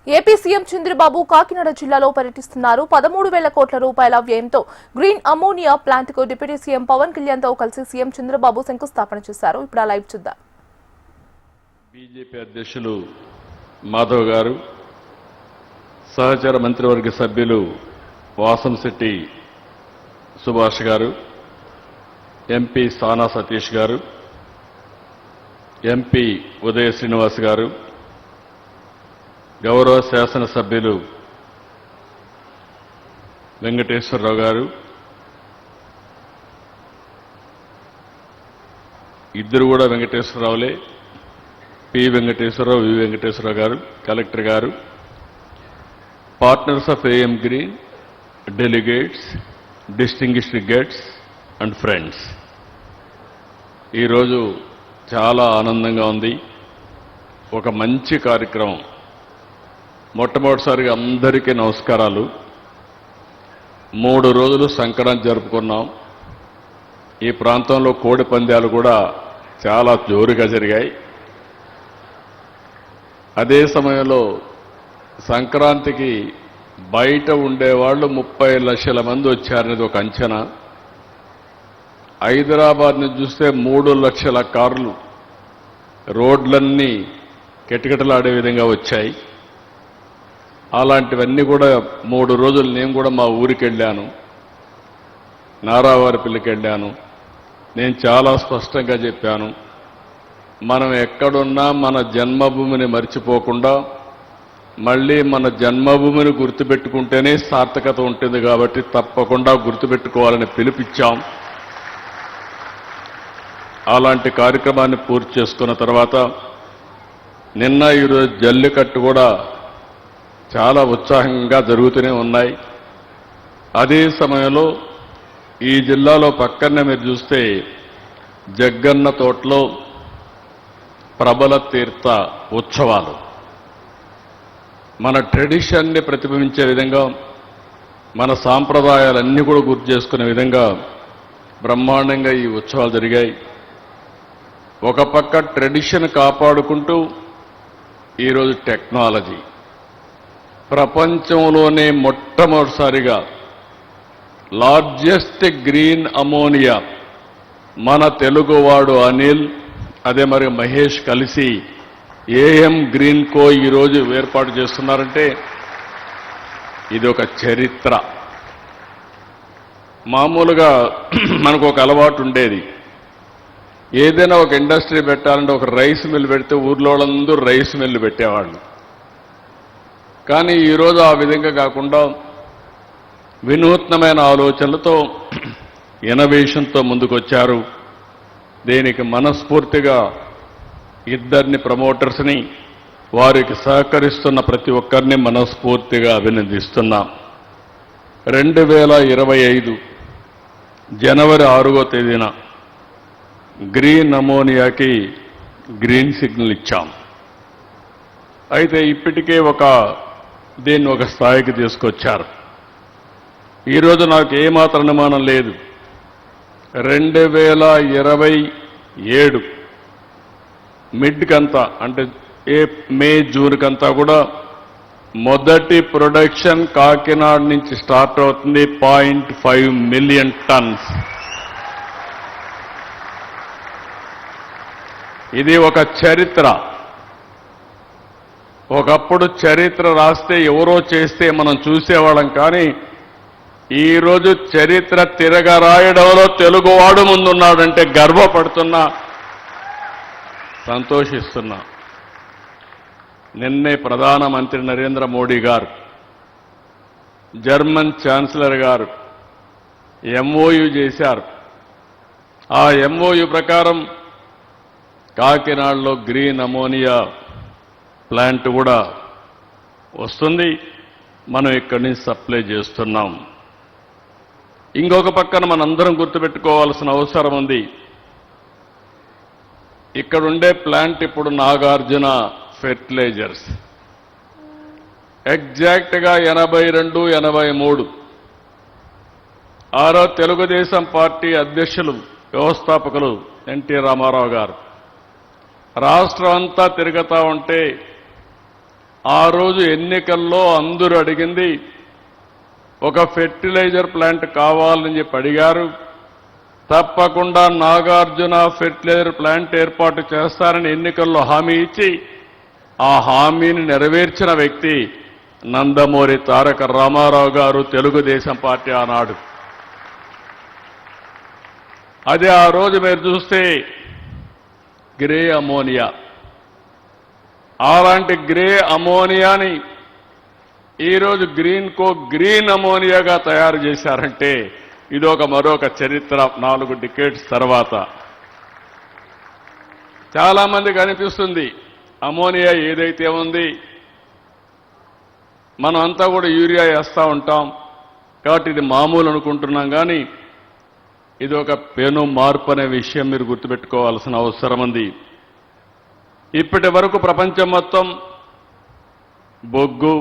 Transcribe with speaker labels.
Speaker 1: AP CM Chandrababu Kakinada జిల్లాలో పర్యటిస్తున్నారు. 13,000 కోట్ల రూపాయల వ్యయంతో గ్రీన్ అమోనియా ప్లాంట్ కు డిప్యూటీ సీఎం పవన్ కళ్యాణ్ తో కలిసి సీఎం చంద్రబాబు శంకుస్థాపన చేశారు. ఇప్పుడు ఆ లైవ్ చూద్దాం.
Speaker 2: బీజేపీ అధ్యక్షులు మాధవ్ గారు, సహచర మంత్రివర్గ సభ్యులు వాసంశెట్టి సుభాష్ గారు, ఎంపీ సానా సతీష్ గారు, ఎంపీ ఉదయ శ్రీనివాస్ గారు, గౌరవ శాసనసభ్యులు వెంకటేశ్వరరావు గారు, ఇద్దరు కూడా వెంకటేశ్వరరావులే, పి వెంకటేశ్వరరావు, వి వెంకటేశ్వరరావు గారు, కలెక్టర్ గారు, partners of AM green, delegates, distinguished guests and friends. ఈరోజు చాలా ఆనందంగా ఉంది. ఒక మంచి కార్యక్రమం. మొట్టమొదటిసారిగా అందరికీ నమస్కారాలు. 3 రోజులు సంక్రాంతి జరుపుకున్నాం. ఈ ప్రాంతంలో కోడి పందాలు కూడా చాలా జోరుగా జరిగాయి. అదే సమయంలో సంక్రాంతికి బయట ఉండేవాళ్లు 30 లక్షల మంది వచ్చారనేది ఒక అంచనా. హైదరాబాద్ నుంచి చూస్తే 3 లక్షల కార్లు రోడ్లన్నీ కిటకిటలాడే విధంగా వచ్చాయి. అలాంటివన్నీ కూడా 3 రోజులు నేను కూడా మా ఊరికి వెళ్ళాను, నారావారిపల్లికి వెళ్ళాను. నేను చాలా స్పష్టంగా చెప్పాను, మనం ఎక్కడున్నా మన జన్మభూమిని మర్చిపోకుండా మళ్ళీ మన జన్మభూమిని గుర్తుపెట్టుకుంటేనే సార్థకత ఉంటుంది. కాబట్టి తప్పకుండా గుర్తుపెట్టుకోవాలని పిలుపిచ్చాం. అలాంటి కార్యక్రమాన్ని పూర్తి చేసుకున్న తర్వాత నిన్న ఈరోజు జల్లికట్టు కూడా చాలా ఉత్సాహంగా జరుగుతూనే ఉన్నాయి. అదే సమయంలో ఈ జిల్లాలో పక్కనే మీరు చూస్తే జగ్గన్న తోటలో ప్రబల తీర్థ ఉత్సవాలు మన ట్రెడిషన్ని ప్రతిబింబించే విధంగా, మన సాంప్రదాయాలన్నీ కూడా గుర్తు చేసుకునే విధంగా బ్రహ్మాండంగా ఈ ఉత్సవాలు జరిగాయి. ఒక పక్క ట్రెడిషన్ కాపాడుకుంటూ ఈరోజు టెక్నాలజీ ప్రపంచంలోనే మొట్టమొదటిసారిగా లార్జెస్ట్ గ్రీన్ అమోనియా మన తెలుగువాడు అనిల్, అదే మరి మహేష్ కలిసి ఏఎం గ్రీన్ కో ఈరోజు ఏర్పాటు చేస్తున్నారంటే ఇది ఒక చరిత్ర. మామూలుగా మనకు ఒక అలవాటు ఉండేది, ఏదైనా ఒక ఇండస్ట్రీ పెట్టాలంటే ఒక రైస్ మిల్ పెడితే ఊర్లో వాళ్ళందరూ రైస్ మిల్లు పెట్టేవాళ్ళు. కానీ ఈరోజు ఆ విధంగా కాకుండా వినూత్నమైన ఆలోచనలతో, ఇన్నోవేషన్తో ముందుకొచ్చారు. దీనికి మనస్ఫూర్తిగా ఇద్దరిని ప్రమోటర్స్ని, వారికి సహకరిస్తున్న ప్రతి ఒక్కరిని మనస్ఫూర్తిగా అభినందిస్తున్నాం. 2025 జనవరి 6వ తేదీన గ్రీన్ అమోనియాకి గ్రీన్ సిగ్నల్ ఇచ్చాం. అయితే ఇప్పటికే దీన్ని ఒక స్థాయికి తీసుకొచ్చారు. ఈరోజు నాకు ఏమాత్రం అనుమానం లేదు, 2027 మిడ్కంతా అంటే మే జూన్ కంతా కూడా మొదటి ప్రొడక్షన్ కాకినాడ నుంచి స్టార్ట్ అవుతుంది. 0.5 మిలియన్ టన్స్. ఇది ఒక చరిత్ర. ఒకప్పుడు చరిత్ర రాస్తే ఎవరో చేస్తే మనం చూసేవాళ్ళం, కానీ ఈరోజు చరిత్ర తిరగరాయడంలో తెలుగువాడు ముందున్నాడంటే గర్వపడుతున్నా, సంతోషిస్తున్నా. నిన్నే ప్రధానమంత్రి నరేంద్ర మోడీ గారు, జర్మన్ ఛాన్సలర్ గారు ఎంఓయు చేశారు. ఆ ఎంఓయు ప్రకారం కాకినాడలో గ్రీన్ అమోనియా ప్లాంట్ కూడా వస్తుంది. మనం ఇక్కడి నుంచి సప్లై చేస్తున్నాం. ఇంకొక పక్కన మనందరం గుర్తుపెట్టుకోవాల్సిన అవసరం ఉంది. ఇక్కడుండే ప్లాంట్ ఇప్పుడు నాగార్జున ఫెర్టిలైజర్స్ ఎగ్జాక్ట్గా 82, 83 ఆరో తెలుగుదేశం పార్టీ అధ్యక్షులు, వ్యవస్థాపకులు ఎన్టీ రామారావు గారు రాష్ట్రం అంతా తిరుగుతా ఉంటే ఆ రోజు ఎన్నికల్లో అందరూ అడిగింది ఒక ఫెర్టిలైజర్ ప్లాంట్ కావాలని చెప్పి అడిగారు. తప్పకుండా నాగార్జున ఫెర్టిలైజర్ ప్లాంట్ ఏర్పాటు చేస్తారని ఎన్నికల్లో హామీ ఇచ్చి ఆ హామీని నెరవేర్చిన వ్యక్తి నందమూరి తారక రామారావు గారు, తెలుగుదేశం పార్టీ ఆనాడు. అదే ఆ రోజు మీరు చూస్తే గ్రే అమోనియా, అలాంటి గ్రే అమోనియాని ఈరోజు గ్రీన్ అమోనియాగా తయారు చేశారంటే ఇదొక మరొక చరిత్ర. 4 డికేడ్స్ తర్వాత చాలా మందికి అనిపిస్తుంది అమోనియా ఏదైతే ఉంది మనం అంతా కూడా యూరియా వేస్తూ ఉంటాం కాబట్టి ఇది మామూలు అనుకుంటున్నాం. కానీ ఇది ఒక పెను మార్పు అనే విషయం మీరు గుర్తుపెట్టుకోవాల్సిన అవసరం ఉంది. ఇప్పటి వరకు ప్రపంచం మొత్తం బొగ్గు,